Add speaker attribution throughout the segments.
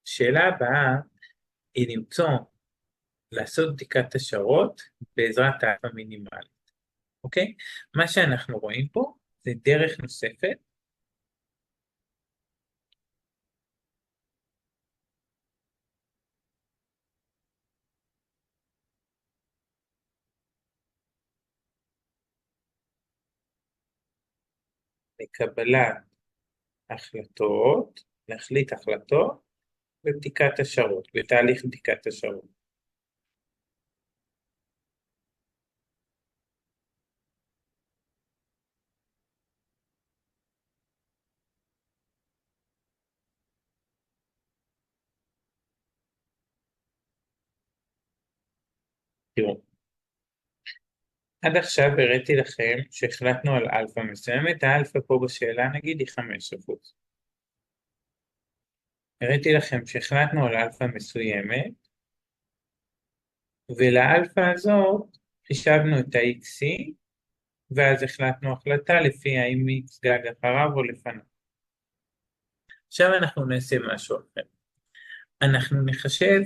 Speaker 1: השאלה הבאה היא לעשות בדיקת השערות בעזרת האלפא מינימלית, אוקיי? מה שאנחנו רואים פה זה דרך נוספת לקבלת החלטות, להחליט החלטות בבדיקת השערות, בתהליך בדיקת השערות. תראו, עד עכשיו הראיתי לכם שהחלטנו על אלפא מסוימת, האלפא פה בשאלה נגיד היא 5%. הראיתי לכם שהחלטנו על אלפא מסוימת, ולאלפא הזאת חישבנו את ה-XC, ואז החלטנו החלטה לפי האם X גג אחריו או לפניו. עכשיו אנחנו נעשה משהו אחר. אנחנו נחשב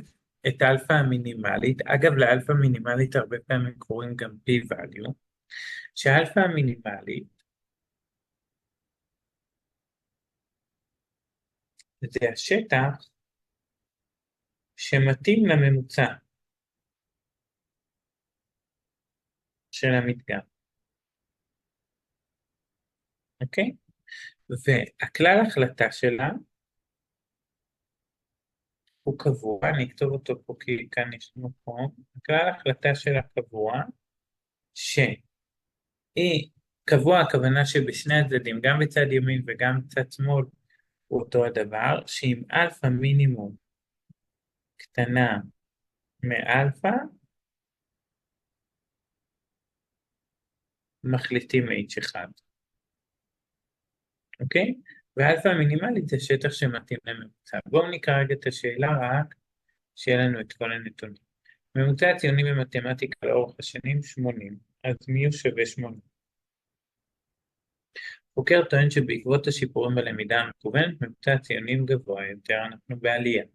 Speaker 1: את האלפא המינימלית, אגב לאלפא מינימלית הרבה פעמים קוראים גם p-value, שהאלפא המינימלית זה השטח שמתאים לממוצע של המדגם, אוקיי? והכלל החלטה שלה הוא קבוע, אני אכתוב אותו פה כי כאן יש מקום, הכלל החלטה שלה קבוע, שהיא קבוע הכוונה שבשני הצדדים, גם בצד ימין וגם בצד שמאל, הוא אותו הדבר, שאם אלפא מינימום קטנה מאלפא, מחליטים H1, אוקיי? ואלפא מינימלית זה שטח שמתאים לממוצע. בואו נקרא רגע את השאלה רק, שיהיה לנו את כל הנתונים. ממוצע הציונים במתמטיקה לאורך השנים 80, אז מי הוא שווה 80? חוקר טוען שבעקבות השיפורים בלמידה המקוונת, ממוצע הציונים גבוה יותר, אנחנו בעלייה.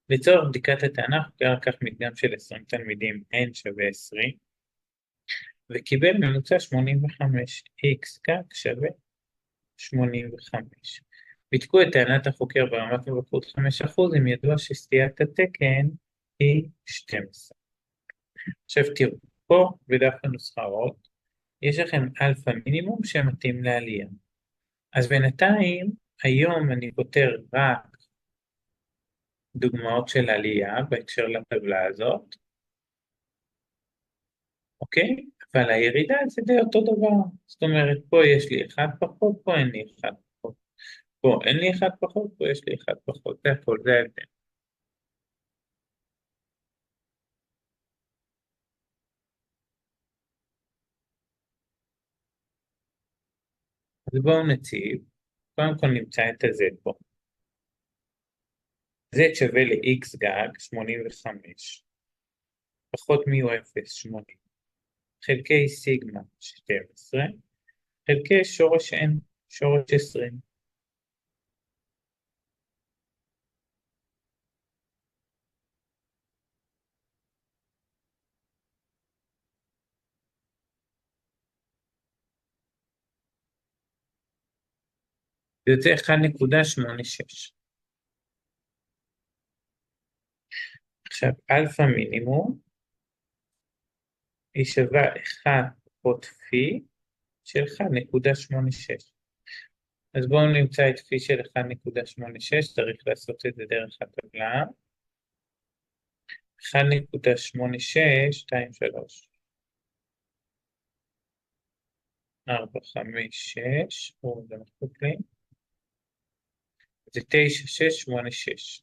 Speaker 1: לצורך בדיקת הטענה, חוקר לקח מדגם של 20 תלמידים, n שווה 20, וקיבל ממוצע 85, x כך שווה 85. בדקו את טענת החוקר ברמת מבקרות 5%, אם ידוע שסטיית התקן היא 12. עכשיו תראו, פה בדף הנוסחאות, יש לכם אלפא מינימום שמתאים לעלייה. אז בינתיים, היום אני פותר רק דוגמאות של עלייה בהקשר לטבלה הזאת, אוקיי? אבל הירידה זה די אותו דבר. זאת אומרת, פה יש לי אחד פחות, פה אין לי אחד פחות. פה אין לי אחד פחות, פה יש לי אחד פחות. זה הכל, זה ההבדל. אז בואו נציב, קודם כל נמצא את ה-Z פה. Z שווה ל-X גג 85, פחות מיו 0, 80, חלקי סיגמה 12, חלקי שורש n, שורש 20. זה יוצא 1.86. עכשיו, אלפא מינימום היא שווה 1 פחות פי של 1.86. אז בואו נמצא את פי של 1.86, צריך לעשות את זה דרך הטבלה. 1.86, 2, 3, 4, 5, 6, זה מחוק לי. זה 9, 6, 8, 6.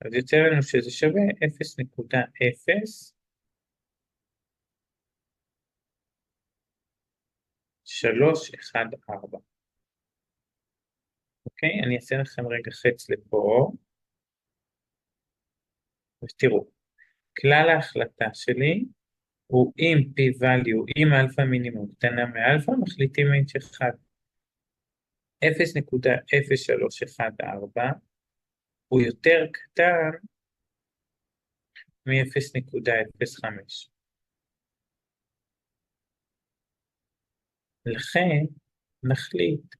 Speaker 1: אז יוצא לנו שזה שווה 0.0314. אוקיי? אני אעשה לכם רגע חץ לפה, ותראו, כלל ההחלטה שלי הוא אם p-value, אם אלפא מינימום קטנה מאלפא, מחליטים h1. 0.0314 הוא יותר קטן מ-0.05. לכן נחליט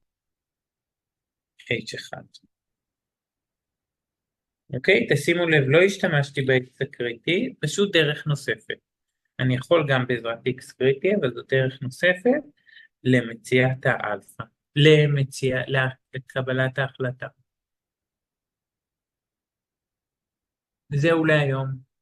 Speaker 1: h1. אוקיי? תשימו לב, לא השתמשתי ב-x הקריטי, פשוט דרך נוספת. אני יכול גם בעזרת x קריטי, אבל זו דרך נוספת למציאת האלפא, לקבלת ההחלטה. זהו להיום.